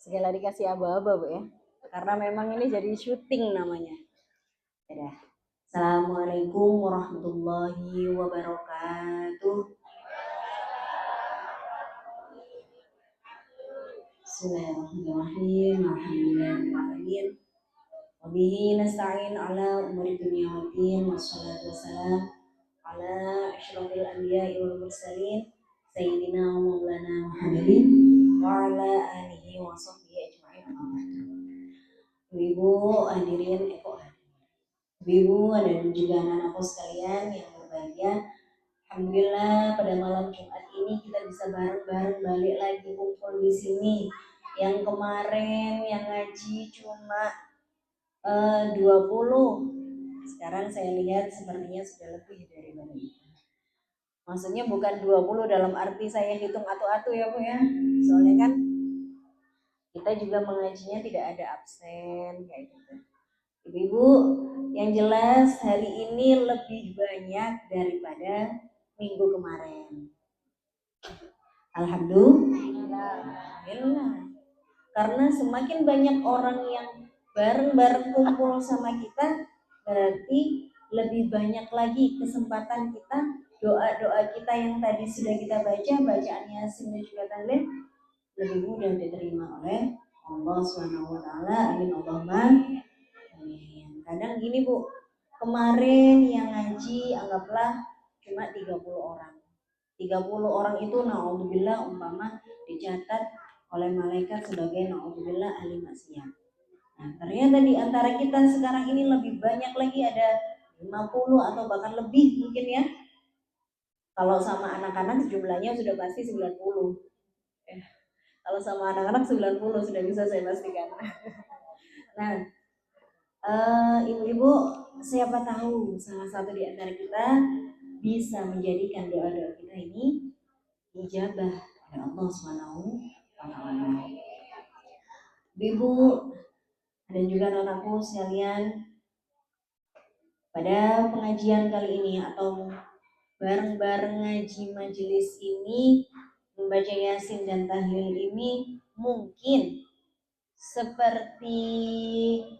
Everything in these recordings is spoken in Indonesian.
Segala dikasih aba-aba Bu ya. Karena memang ini jadi syuting namanya. Dadah. Assalamualaikum warahmatullahi wabarakatuh. Bismillahirrahmanirrahim. Alhamdulillahirrahmanirrahim. Wabihi nasta'in ala umuri dunia wa din. Wassalatu wassalam ala asyrafil anbiya'i wal mursalin Sayyidina wa maulana Muhammadin wa ala alihi wa sahbihi ajma'in. Ibu hadirin Ibu dan juga anak-anakku sekalian yang berbahagia. Alhamdulillah pada malam Jumat ini kita bisa bareng-bareng balik lagi kumpul di sini. Yang kemarin yang ngaji cuma 20. Sekarang saya lihat sepertinya sudah lebih daripada itu. Maksudnya bukan 20 dalam arti saya hitung atu-atu ya Bu ya. Soalnya kan kita juga mengajinya tidak ada absen kayak gitu. Ibu-ibu, yang jelas hari ini lebih banyak daripada minggu kemarin. Alhamdulillah. Karena semakin banyak orang yang bareng-bareng kumpul sama kita, berarti lebih banyak lagi kesempatan kita, doa-doa kita yang tadi sudah kita baca, bacaan Yasin dan juga Tahlil, lebih mudah diterima oleh Allah Subhanahu wa taala. Amin Allahumma amin. Kadang gini Bu, kemarin yang ngaji anggaplah cuma 30 orang. 30 orang itu naudzubillah umpama dicatat oleh malaikat sebagai naudzubillah ahli maksiat. Nah, ternyata di antara kita sekarang ini lebih banyak lagi, ada 50 atau bahkan lebih mungkin ya. Kalau sama anak-anak jumlahnya sudah pasti 90. Kalau sama anak-anak 90 sudah bisa saya pastikan. Nah, ibu-ibu, siapa tahu salah satu di antara kita bisa menjadikan doa-doa kita ini dijabah oleh Allah Subhanahu wa taala. Ibu dan juga anakku sekalian, pada pengajian kali ini atau bareng-bareng ngaji majelis ini, membaca Yasin dan Tahlil ini mungkin seperti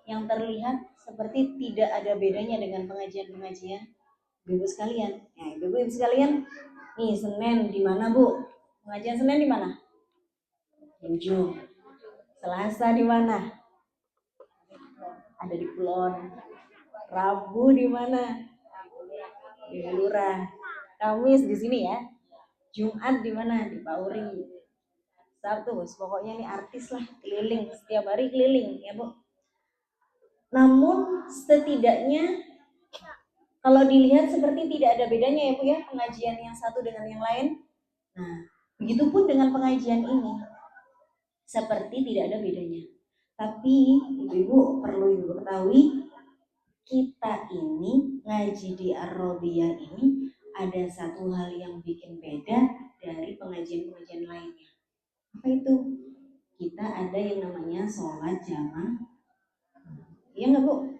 yang terlihat seperti tidak ada bedanya dengan pengajian-pengajian ibu sekalian. Ya, ibu sekalian, nih Senin di mana Bu? Pengajian Senin di mana? Di Ujung. Selasa di mana? Ada di Kulon. Rabu di mana? Di Lurah. Kamis di sini ya. Jumat di mana? Di Pauri. Sabtu, pokoknya ini artis lah, keliling setiap hari keliling ya Bu. Namun setidaknya kalau dilihat seperti tidak ada bedanya ya Bu ya, pengajian yang satu dengan yang lain. Nah, begitupun dengan pengajian ini, seperti tidak ada bedanya. Tapi ibu-ibu perlu ibu ketahui, kita ini ngaji di Ar-Robiyah ini ada satu hal yang bikin beda dari pengajian-pengajian lainnya. Apa itu? Kita ada yang namanya sholat jamaah. Iya nggak Bu?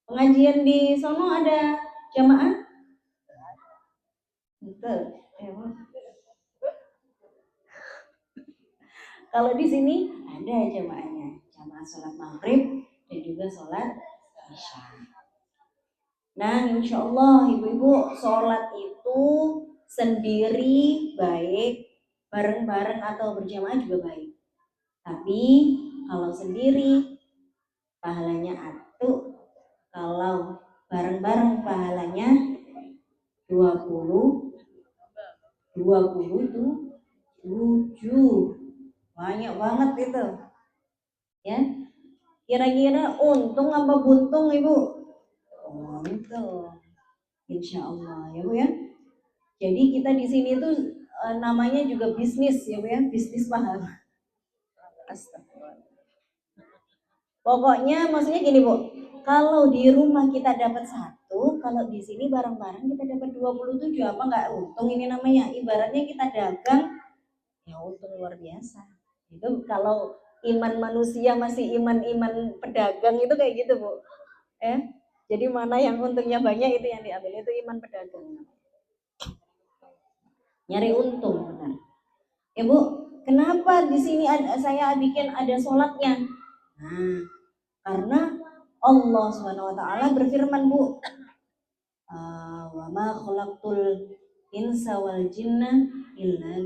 Pengajian di sono ada jamaah? Betul. Ya, Bu. Kalau di sini ada jamaahnya, jamaah sholat maghrib dan juga sholat isya. Nah, insya Allah ibu-ibu sholat itu sendiri baik, bareng-bareng atau berjamaah juga baik. Tapi kalau sendiri pahalanya atu, kalau bareng-bareng pahalanya 20 itu 7. Banyak banget itu. Ya. Kira-kira untung apa buntung Ibu? Untung. Insya Allah ya Bu ya. Jadi kita di sini tuh namanya juga bisnis ya Bu ya, bisnis pahala. Astagfirullah. Pokoknya maksudnya gini Bu, kalau di rumah kita dapat 1, kalau di sini bareng-bareng kita dapat 27, apa nggak untung ini namanya? Ibaratnya kita dagang, ya untung luar biasa. Itu kalau iman manusia masih iman-iman pedagang itu kayak gitu Bu. Jadi mana yang untungnya banyak itu yang diambil, itu iman pedagang. Nyari untung benar. Ya Bu, Kenapa di sini saya bikin ada sholatnya? Nah, karena Allah Subhanahu wa taala berfirman, Bu, wa ma khalaqtul insa wal jinna illa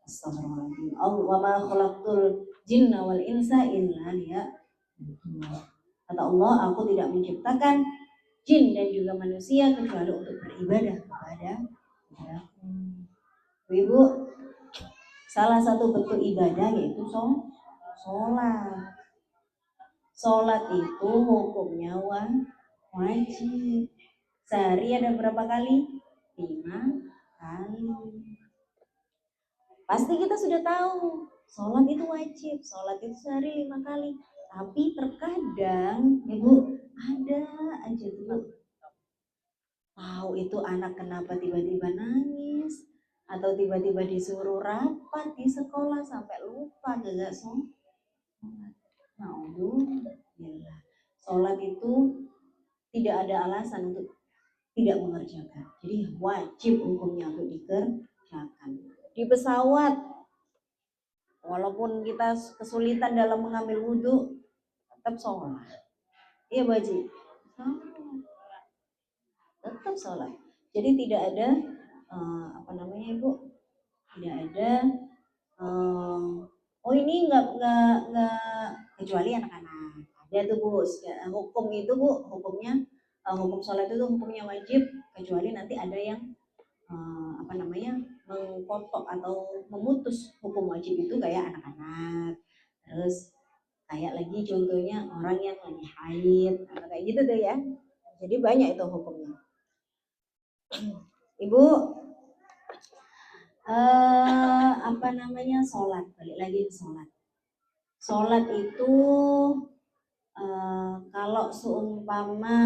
astagfirullahaladzim. Wa ma khalaqtul jinna wal insa illa kata Allah, aku tidak menciptakan jin dan juga manusia kecuali untuk beribadah kepada aku. Ibu, salah satu bentuk ibadah yaitu sholat. Sholat itu hukumnya wajib. Sehari ada berapa kali? 5 kali. Pasti kita sudah tahu, sholat itu wajib. Sholat itu sehari 5 kali. Tapi terkadang, Ibu, ada aja tuh tahu itu anak kenapa tiba-tiba nangis, atau tiba-tiba disuruh rapat di sekolah sampai lupa gak sholat. Alhamdulillah. Sholat itu tidak ada alasan untuk tidak mengerjakan. Jadi wajib hukumnya untuk dikerjakan. Di pesawat, walaupun kita kesulitan dalam mengambil wudhu, tetap sholat. Iya Bu Haji? Tetap sholat. Jadi tidak ada Ibu? Tidak ada ini nggak kecuali anak-anak. Ada tuh Bu, hukum itu Bu, hukumnya hukum sholat itu hukumnya wajib, kecuali nanti ada yang mengkotok atau memutus hukum wajib itu kayak anak-anak. Terus kayak lagi contohnya orang yang lagi haid, kayak gitu tuh ya. Jadi banyak itu hukumnya. Ibu, sholat, balik lagi ke sholat. Sholat itu kalau seumpama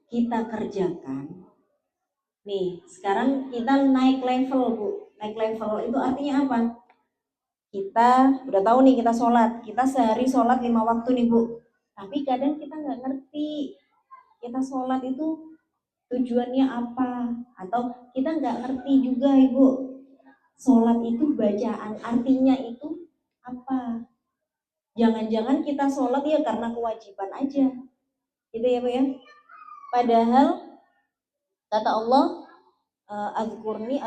kita kerjakan, nih sekarang kita naik level Bu. Naik level itu artinya apa? Kita udah tahu nih kita sholat, kita sehari sholat 5 waktu nih Bu. Tapi kadang kita nggak ngerti kita sholat itu tujuannya apa, atau kita nggak ngerti juga Ibu sholat itu bacaan artinya itu apa. Jangan-jangan kita sholat ya karena kewajiban aja, gitu ya Bu ya. Padahal kata Allah, azkurni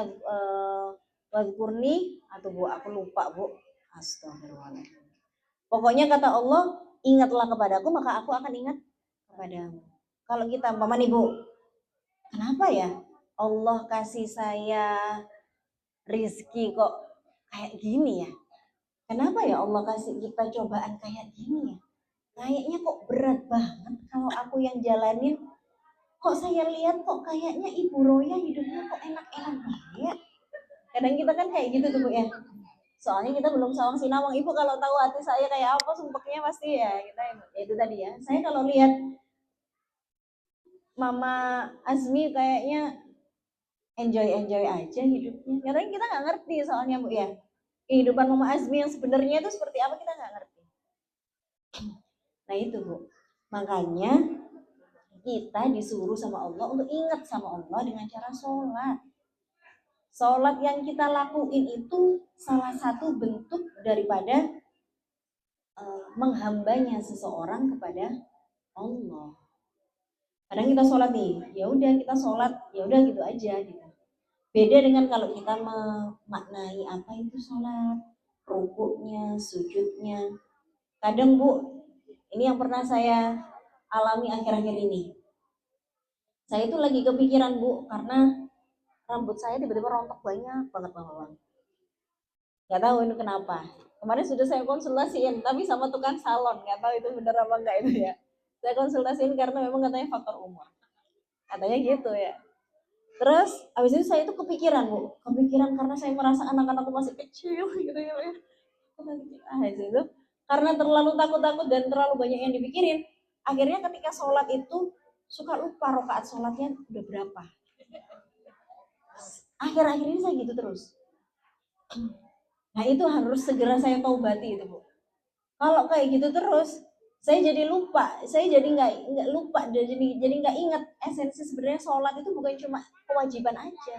atau Bu, aku lupa Bu, astagfirullahaladzim. Pokoknya kata Allah, ingatlah kepadaku maka aku akan ingat kepadamu. Kalau kita nih Bu, kenapa ya Allah kasih saya rizki kok kayak gini ya? Kenapa ya Allah kasih kita cobaan kayak gini ya? Kayaknya kok berat banget kalau aku yang jalanin. Kok saya lihat kok kayaknya Ibu Roya hidupnya kok enak-enak banget. Kadang kita kan kayak gitu tuh Bu ya. Soalnya kita belum sawang sinawang. Ibu kalau tahu hati saya kayak apa sumpeknya pasti ya kita ya itu tadi ya. Saya kalau lihat Mama Azmi kayaknya enjoy aja hidupnya. Kadang kita nggak ngerti soalnya Bu ya. Kehidupan Mama Azmi yang sebenarnya itu seperti apa kita nggak ngerti. Nah itu Bu. Makanya kita disuruh sama Allah untuk ingat sama Allah dengan cara sholat. Sholat yang kita lakuin itu salah satu bentuk daripada menghambanya seseorang kepada Allah. Kadang kita sholat nih, ya udah kita sholat, ya udah gitu aja gitu. Beda dengan kalau kita memaknai apa itu sholat, rukuknya, sujudnya. Kadang Bu, ini yang pernah saya alami akhir-akhir ini. Saya itu lagi kepikiran Bu, karena rambut saya tiba-tiba rontok banyak banget Bang. Gak tahu ini kenapa. Kemarin sudah saya konsultasiin, tapi sama tukang salon, gak tahu itu bener apa enggak itu ya. Saya konsultasiin karena memang katanya faktor umur. Katanya gitu ya. Terus abis itu saya itu kepikiran Bu, karena saya merasa anak-anakku masih kecil gitu ya. Itu karena terlalu takut dan terlalu banyak yang dipikirin, akhirnya ketika sholat itu suka lupa rakaat sholatnya udah berapa. Akhir-akhir ini saya gitu terus. Nah itu harus segera saya taubati itu Bu. Kalau kayak gitu terus, saya jadi lupa, saya jadi nggak lupa, jadi nggak ingat esensi sebenarnya sholat itu bukan cuma kewajiban aja.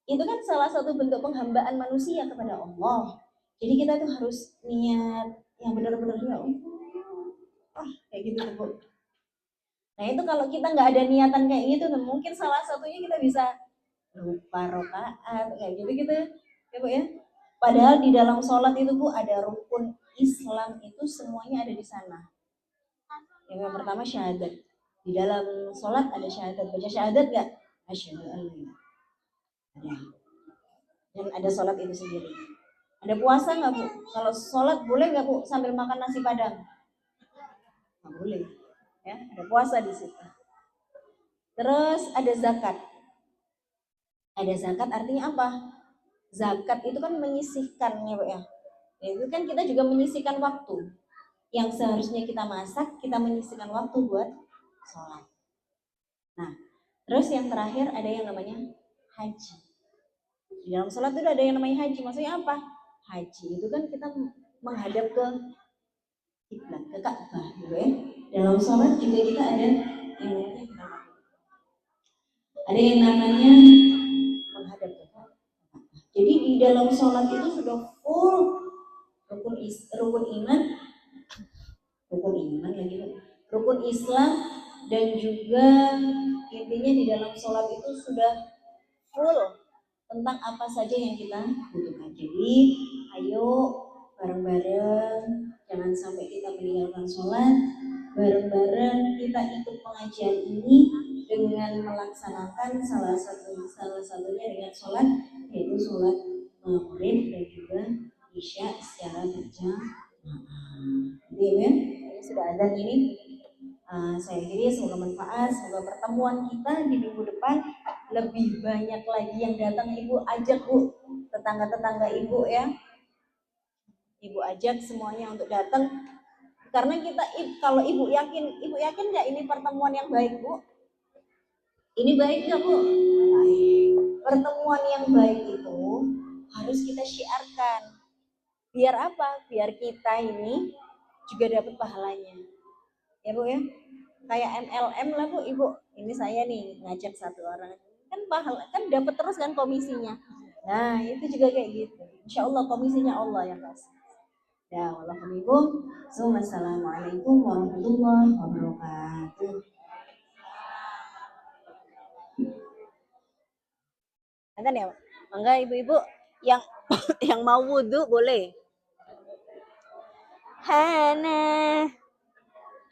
Itu kan salah satu bentuk penghambaan manusia kepada Allah. Jadi kita tuh harus niat yang benar-benar ya kayak gitu tuh Bu. Nah itu kalau kita nggak ada niatan kayak gitu, nah mungkin salah satunya kita bisa lupa rokaat kayak gitu gitu ya Bu ya. Padahal di dalam sholat itu Bu ada rukun Islam itu semuanya ada di sana. Yang pertama syahadat. Di dalam sholat ada syahadat. Baca syahadat nggak? Asyhadu an la ada. Dan ada sholat itu sendiri. Ada puasa nggak Bu? Kalau sholat boleh nggak Bu sambil makan nasi padang? Nggak boleh. Ya, ada puasa di situ. Terus ada zakat. Ada zakat artinya apa? Zakat itu kan menyisihkan ya Bu ya. Itu kan kita juga menyisihkan waktu. Yang seharusnya kita masak, kita menyisihkan waktu buat sholat. Nah, terus yang terakhir ada yang namanya haji. Di dalam sholat itu ada yang namanya haji. Maksudnya apa? Haji itu kan kita menghadap ke kiblat, ke Ka'bah gitu ya. Dalam sholat juga kita ada yang namanya menghadap ke Ka'bah. Jadi di dalam sholat itu sudah full rukun iman, rukun Islam, dan juga intinya di dalam sholat itu sudah full tentang apa saja yang kita butuhkan. Jadi ayo bareng-bareng, jangan sampai kita meninggalkan sholat, bareng-bareng kita ikut pengajian ini dengan melaksanakan salah satunya dengan sholat, yaitu sholat maghrib dan juga isya secara berjamaah. Jadi ya, sudah ada ini. Saya kira semoga manfaat, semoga pertemuan kita di minggu depan lebih banyak lagi yang datang. Ibu ajak Bu, tetangga-tetangga Ibu ya. Ibu ajak semuanya untuk datang. Karena kita kalau Ibu yakin nggak ini pertemuan yang baik Bu? Ini baik nggak Bu? Baik. Pertemuan yang baik itu harus kita syiarkan. Biar apa? Biar kita ini juga dapat pahalanya. Ya Bu ya, kayak MLM lah Bu, Ibu ini saya nih ngajak satu orang kan pahala kan dapat terus kan komisinya. Nah itu juga kayak gitu, insya Allah komisinya Allah yang kasih. Ya waalaikumsalam. Assalamualaikum warahmatullahi wabarakatuh. Nanti ya enggak ibu-ibu yang yang mau wudhu boleh. Hana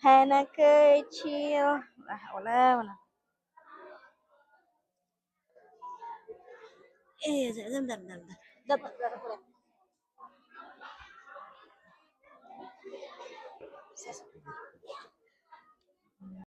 Hana kecil lah. Bentar.